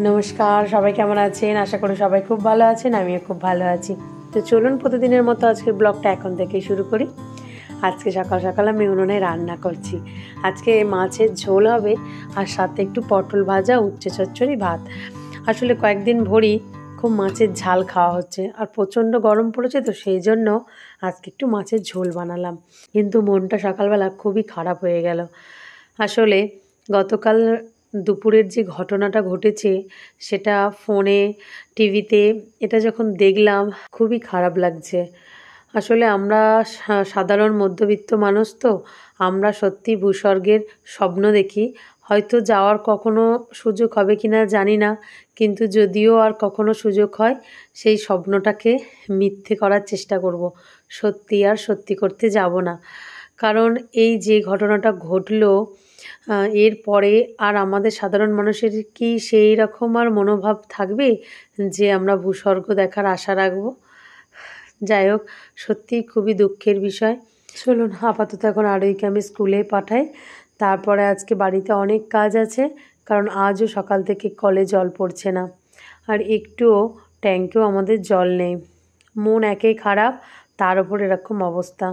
নমস্কার, সবাই কেমন আছেন? আশা করি সবাই খুব ভালো আছেন, আমিও খুব ভালো আছি। তো চলুন প্রতিদিনের মতো আজকের ব্লগটা এখন থেকেই শুরু করি। আজকে সকাল সকাল আমি উনুনে রান্না করছি। আজকে মাছের ঝোল হবে আর সাথে একটু পটল ভাজা, উচ্ছে চচ্চড়ি, ভাত। আসলে কয়েকদিন ভরি খুব মাছের ঝাল খাওয়া হচ্ছে আর প্রচণ্ড গরম পড়েছে, তো সেই জন্য আজকে একটু মাছের ঝোল বানালাম। কিন্তু মনটা সকালবেলা খুবই খারাপ হয়ে গেল। আসলে গতকাল দুপুরের যে ঘটনাটা ঘটেছে সেটা ফোনে, টিভিতে এটা যখন দেখলাম খুবই খারাপ লাগছে। আসলে আমরা সাধারণ মধ্যবিত্ত মানুষ, তো আমরা সত্যি ভূস্বর্গের স্বপ্ন দেখি। হয়তো যাওয়ার কখনো সুযোগ হবে কিনা জানি না, কিন্তু যদিও আর কখনো সুযোগ হয় সেই স্বপ্নটাকে মিথ্যে করার চেষ্টা করব। সত্যি করতে যাব না। কারণ এই যে ঘটনাটা ঘটলো এরপরে আর আমাদের সাধারণ মানুষের কি সেই রকম আর মনোভাব থাকবে যে আমরা ভূস্বর্গ দেখার আশা রাখবো? যাই হোক, সত্যিই খুবই দুঃখের বিষয়। চলুন আপাতত এখন আরোহীকে আমি স্কুলে পাঠাই, তারপরে আজকে বাড়িতে অনেক কাজ আছে, কারণ আজও সকাল থেকে কলে জল পড়ছে না আর একটুও ট্যাঙ্কেও আমাদের জল নেই। মন একেই খারাপ, তার উপর এরকম অবস্থা।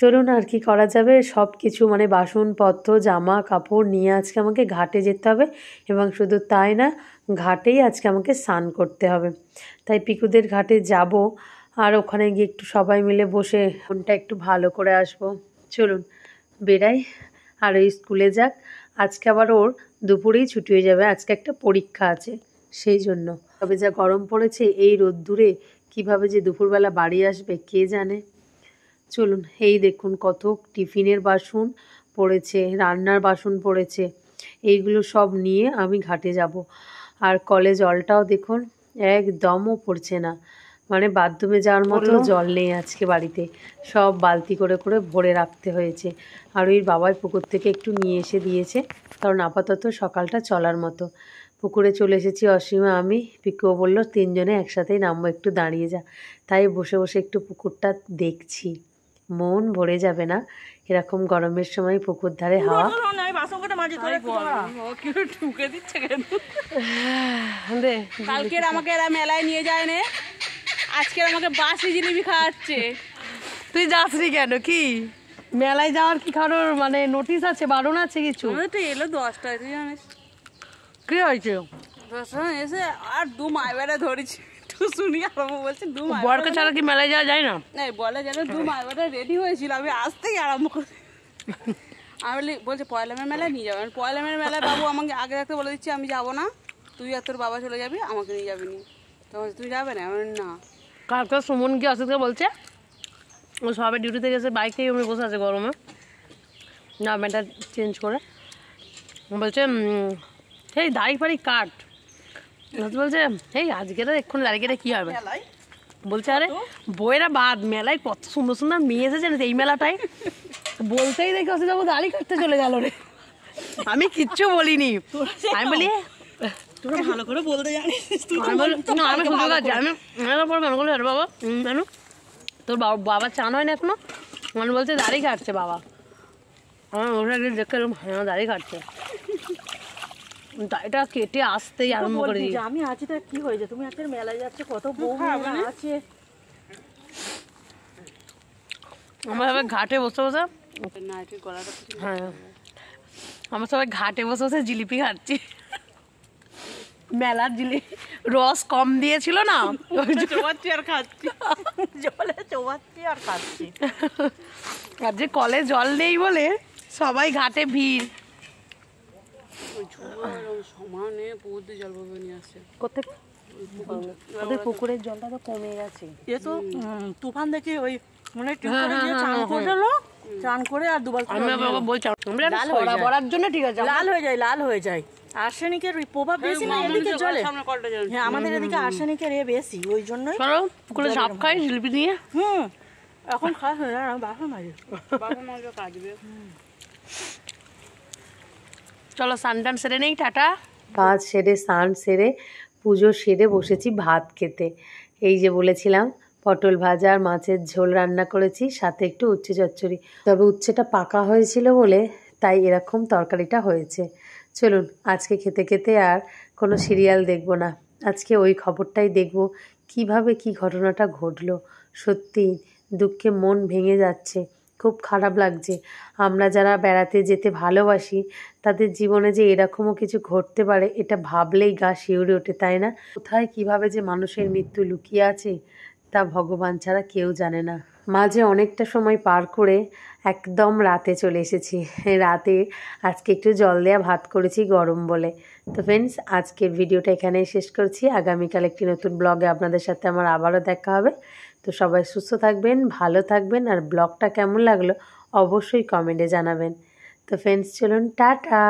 চলুন আর কি করা যাবে, সব কিছু মানে বাসনপত্র, জামা কাপড় নিয়ে আজকে আমাকে ঘাটে যেতে হবে, এবং শুধু তাই না, ঘাটেই আজকে আমাকে স্নান করতে হবে। তাই পিকুদের ঘাটে যাব আর ওখানে গিয়ে একটু সবাই মিলে বসে মনটা একটু ভালো করে আসব। চলুন বেরাই, আর ওই স্কুলে যাক। আজকে আবার ওর দুপুরেই ছুটি হয়ে যাবে, আজকে একটা পরীক্ষা আছে সেই জন্য। তবে যা গরম পড়েছে, এই রোদ্দুরে কিভাবে যে দুপুরবেলা বাড়ি আসবে কে জানে। চলুন, এই দেখুন কত টিফিনের বাসন পড়েছে, রান্নার বাসন পড়েছে, এইগুলো সব নিয়ে আমি ঘাটে যাব। আর কলে জলটাও দেখুন একদমও পড়ছে না, মানে বাথরুমে যাওয়ার মতো জল নেই আজকে বাড়িতে। সব বালতি করে করে ভরে রাখতে হয়েছে। আর ওই বাবাই পুকুর থেকে একটু নিয়ে এসে দিয়েছে, কারণ আপাতত সকালটা চলার মতো। পুকুরে চলে এসেছি অসীমা, আমি, পিকুও বললো তিনজনে একসাথেই নামবো, একটু দাঁড়িয়ে যা। তাই বসে বসে একটু পুকুরটা দেখছি। মন ভরে যাবে না এরকম গরমের সময় পুকুর ধারে হাওয়া। কালকের আমাকে এরা মেলায় নিয়ে যায় না, আজকে আমাকে বাসি জিলিপি খাওয়াচ্ছে। তুই যাসনি কেন? কি মেলায় যাওয়ার কি কারোর মানে নোটিশ আছে, বারণ আছে কিছু? তো এলো 10টায়, তুই জানিস কি হয়েছে? 10টা এসে আর দু মাইবারে ধরেছি। শুনি আরম্ভ বলছে দু বরকে ছাড়া কি মেলায় যাওয়া যায় না? বলে যেন দু মাইবারে রেডি হয়েছিল, আমি আসতেই আরম্ভ করি। আমি বলছে পয়লা মেয়ের মেলায় নিয়ে যাবে। পয়লা মেয়ের মেলায় বাবু আমাকে আগে থাকতে বলে দিচ্ছি আমি যাবো না, তুই আর তোর বাবা চলে যাবি, আমাকে নিয়ে যাবি নি। তখন তুই যাবে না? আমি না। কালকে সুমন কি অসুখে বলছে, ও সবে ডিউটিতে গেছে, বাইক থেকে উনি বসে আছে গরমে, না ম্যাটার চেঞ্জ করে বলছে সেই দাড়ি ফাড়ি কাট। বলছে এই আজকে তো এক্ষুনি দাড়ি কেটে কী হবে? বলছে আরে বইয়েরা বাদ, মেলায় কত সুন্দর সুন্দর মেয়ে এসেছে না এই মেলাটায়। বলতেই দেখি অসুখ যাবো দাড়ি কাটতে চলে গেল রে। আমি কিচ্ছু বলিনি, আমি বলি তোরা ভালো করে বলতে জানিস। আমি সুযোগ আছে, আমি মনে করলো আরে বাবা কেন তোর বাবা চান হয় না এখনো? মানে বলছে দাড়ি কাটছে বাবা। আমার ওটা দেখে হ্যাঁ দাড়ি কাটছে, দাড়িটা কেটে আসতেই আরম্ভ করে দিই। আমি আছি তার কি হয়েছে, তুমি আজকে মেলায় যাচ্ছে, কত বউ আছে। আমরা সবাই ঘাটে বসে বসে, হ্যাঁ আমরা সবাই ঘাটে বসে বসে জিলিপি খাচ্ছি। মেলার জিলিপি রস কম দিয়েছিল না, চোবাচ্ছি আর খাচ্ছি, জলে চোবাচ্ছি আর খাচ্ছি। আর যে কলে জল নেই বলে সবাই ঘাটে ভিড়। সমানে পুকুর জল ভরে নিয়ে আসছে। কোথায়? ওদের পুকুরের জলটা তো কমে গেছে। এ তো তুফান দেখে ওই মনে চান করলো, চান করে আর দুবার বলছি বলার জন্য ঠিক আছে, লাল হয়ে যায়। আর্সেনিকের প্রভাব বেশি না এদিকে জলে। হ্যাঁ আমাদের এদিকে আর্সেনিকের বেশি, ওই জন্যই পুকুরে ঝাপ খাই জিলিপি নিয়ে। এখন খাস হয়ে যায়, বাসন মাজবে কাটবে। চলো স্নান সেরে নেই, টাটা। কাজ সেরে স্নান সেরে পুজো সেরে বসেছি ভাত খেতে। এই যে বলেছিলাম পটল ভাজা আর মাছের ঝোল রান্না করেছি, সাথে একটু উচ্ছে চচ্চড়ি। তবে উচ্ছেটা পাকা হয়েছিল বলে তাই এরকম তরকারিটা হয়েছে। চলুন আজকে খেতে খেতে আর কোনো সিরিয়াল দেখব না, আজকে ওই খবরটাই দেখব, কিভাবে কি ঘটনাটা ঘটলো। সত্যি দুঃখে মন ভেঙে যাচ্ছে, খুব খারাপ লাগছে। আমরা যারা বেড়াতে যেতে ভালোবাসি তাদের জীবনে যে এরকমও কিছু ঘটতে পারে এটা ভাবলেই গা শিউরে ওঠে, তাই না? কোথায় কিভাবে যে মানুষের মৃত্যু লুকিয়ে আছে তা ভগবান ছাড়া কেউ জানে না। মাঝে অনেকটা সময় পার করে একদম রাতে চলে এসেছি। রাতে আজকে একটু জল দেয়া ভাত করেছি গরম বলে। তো ফ্রেন্ডস, আজকের ভিডিওটা এখানেই শেষ করছি। আগামীকাল একটি নতুন ব্লগে আপনাদের সাথে আমার আবারও দেখা হবে। তো সবাই সুস্থ থাকবেন, ভালো থাকবেন, আর ব্লগটা কেমন লাগলো অবশ্যই কমেন্টে জানাবেন। তো ফ্রেন্ডস, চলুন টাটা।